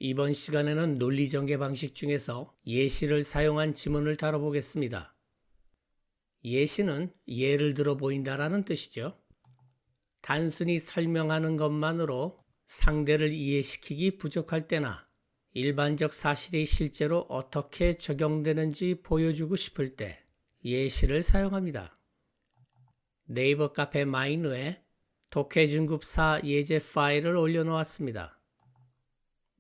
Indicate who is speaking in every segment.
Speaker 1: 이번 시간에는 논리전개 방식 중에서 예시를 사용한 지문을 다뤄보겠습니다. 예시는 예를 들어 보인다라는 뜻이죠. 단순히 설명하는 것만으로 상대를 이해시키기 부족할 때나 일반적 사실이 실제로 어떻게 적용되는지 보여주고 싶을 때 예시를 사용합니다. 네이버 카페 마이너에 독해 중급 4 예제 파일을 올려놓았습니다.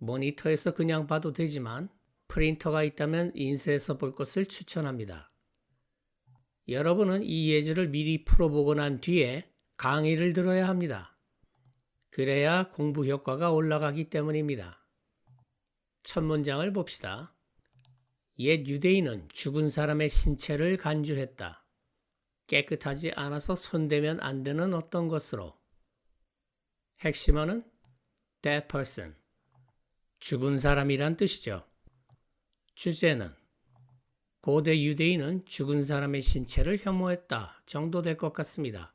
Speaker 1: 모니터에서 그냥 봐도 되지만 프린터가 있다면 인쇄해서 볼 것을 추천합니다. 여러분은 이 예제를 미리 풀어보고 난 뒤에 강의를 들어야 합니다. 그래야 공부 효과가 올라가기 때문입니다. 첫 문장을 봅시다. 옛 유대인은 죽은 사람의 신체를 간주했다. 깨끗하지 않아서 손대면 안 되는 어떤 것으로. 핵심어는 that person. 죽은 사람이란 뜻이죠. 주제는 고대 유대인은 죽은 사람의 신체를 혐오했다 정도 될 것 같습니다.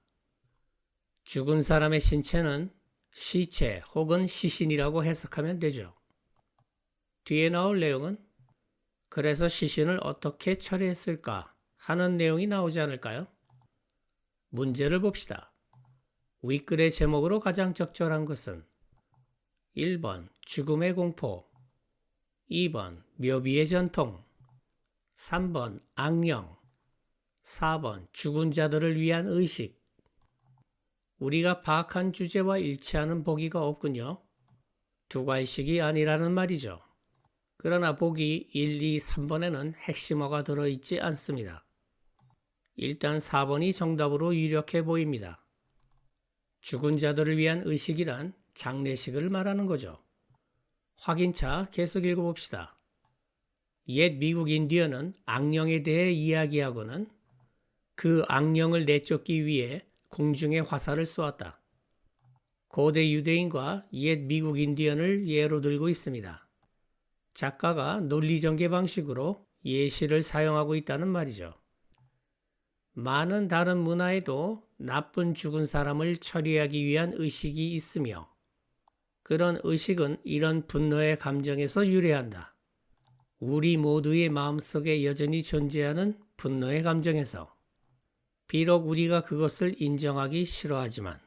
Speaker 1: 죽은 사람의 신체는 시체 혹은 시신이라고 해석하면 되죠. 뒤에 나올 내용은 그래서 시신을 어떻게 처리했을까 하는 내용이 나오지 않을까요? 문제를 봅시다. 윗글의 제목으로 가장 적절한 것은 1번 죽음의 공포, 2번 묘비의 전통, 3번 악령, 4번 죽은 자들을 위한 의식. 우리가 파악한 주제와 일치하는 보기가 없군요. 두괄식이 아니라는 말이죠. 그러나 보기 1, 2, 3번에는 핵심어가 들어있지 않습니다. 일단 4번이 정답으로 유력해 보입니다. 죽은 자들을 위한 의식이란 장례식을 말하는 거죠. 확인차 계속 읽어봅시다. 옛 미국 인디언은 악령에 대해 이야기하고는 그 악령을 내쫓기 위해 공중에 화살을 쏘았다. 고대 유대인과 옛 미국 인디언을 예로 들고 있습니다. 작가가 논리전개 방식으로 예시를 사용하고 있다는 말이죠. 많은 다른 문화에도 나쁜 죽은 사람을 처리하기 위한 의식이 있으며 그런 의식은 이런 분노의 감정에서 유래한다. 우리 모두의 마음속에 여전히 존재하는 분노의 감정에서 비록 우리가 그것을 인정하기 싫어하지만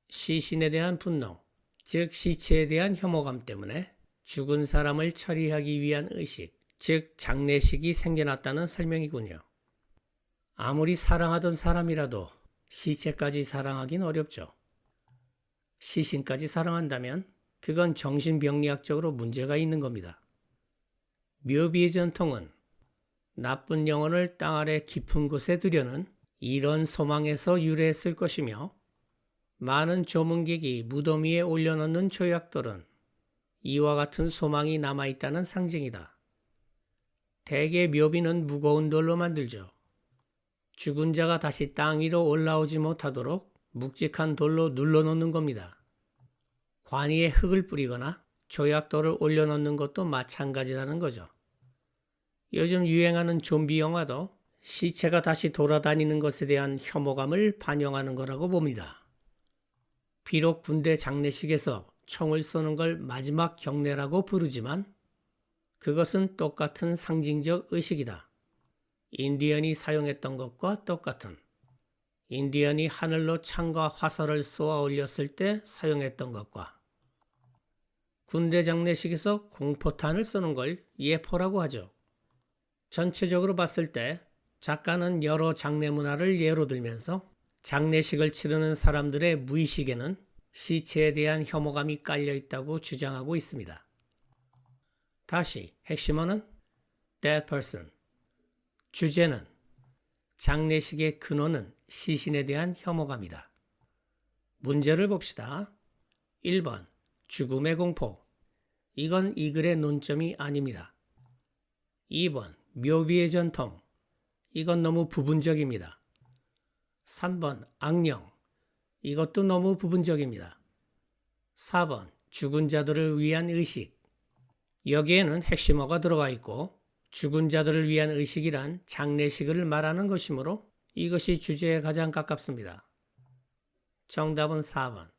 Speaker 1: 시신에 대한 분노, 즉 시체에 대한 혐오감 때문에 죽은 사람을 처리하기 위한 의식, 즉 장례식이 생겨났다는 설명이군요. 아무리 사랑하던 사람이라도 시체까지 사랑하긴 어렵죠. 시신까지 사랑한다면 그건 정신병리학적으로 문제가 있는 겁니다. 묘비의 전통은 나쁜 영혼을 땅 아래 깊은 곳에 두려는 이런 소망에서 유래했을 것이며 많은 조문객이 무덤 위에 올려놓는 조약돌은 이와 같은 소망이 남아있다는 상징이다. 대개 묘비는 무거운 돌로 만들죠. 죽은 자가 다시 땅 위로 올라오지 못하도록 묵직한 돌로 눌러놓는 겁니다. 관 위에 흙을 뿌리거나 조약돌을 올려놓는 것도 마찬가지라는 거죠. 요즘 유행하는 좀비 영화도 시체가 다시 돌아다니는 것에 대한 혐오감을 반영하는 거라고 봅니다. 비록 군대 장례식에서 총을 쏘는 걸 마지막 경례라고 부르지만 그것은 똑같은 상징적 의식이다. 인디언이 사용했던 것과 똑같은, 인디언이 하늘로 창과 화살을 쏘아 올렸을 때 사용했던 것과 군대 장례식에서 공포탄을 쏘는 걸 예포라고 하죠. 전체적으로 봤을 때 작가는 여러 장례 문화를 예로 들면서 장례식을 치르는 사람들의 무의식에는 시체에 대한 혐오감이 깔려 있다고 주장하고 있습니다. 다시 핵심어는 that person. 주제는 장례식의 근원은 시신에 대한 혐오감이다. 문제를 봅시다. 1번 죽음의 공포. 이건 이 글의 논점이 아닙니다. 2번 묘비의 전통. 이건 너무 부분적입니다. 3번 악령. 이것도 너무 부분적입니다. 4번 죽은 자들을 위한 의식. 여기에는 핵심어가 들어가 있고 죽은 자들을 위한 의식이란 장례식을 말하는 것이므로 이것이 주제에 가장 가깝습니다. 정답은 4번.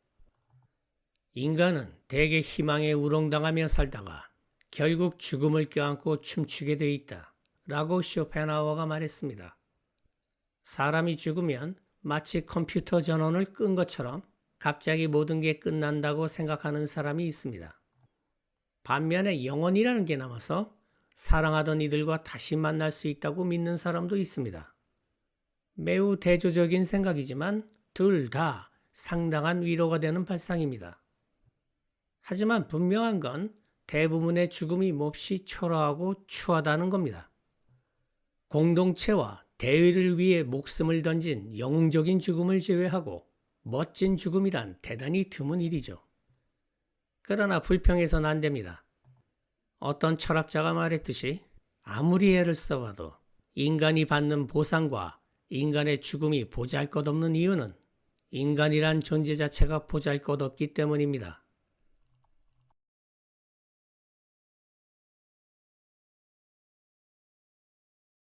Speaker 1: 인간은 대개 희망에 우롱당하며 살다가 결국 죽음을 껴안고 춤추게 돼 있다. 라고 쇼펜하우어가 말했습니다. 사람이 죽으면 마치 컴퓨터 전원을 끈 것처럼 갑자기 모든 게 끝난다고 생각하는 사람이 있습니다. 반면에 영혼이라는 게 남아서 사랑하던 이들과 다시 만날 수 있다고 믿는 사람도 있습니다. 매우 대조적인 생각이지만 둘 다 상당한 위로가 되는 발상입니다. 하지만 분명한 건 대부분의 죽음이 몹시 초라하고 추하다는 겁니다. 공동체와 대의를 위해 목숨을 던진 영웅적인 죽음을 제외하고 멋진 죽음이란 대단히 드문 일이죠. 그러나 불평해서는 안 됩니다. 어떤 철학자가 말했듯이 아무리 애를 써봐도 인간이 받는 보상과 인간의 죽음이 보잘것없는 이유는 인간이란 존재 자체가 보잘것없기 때문입니다.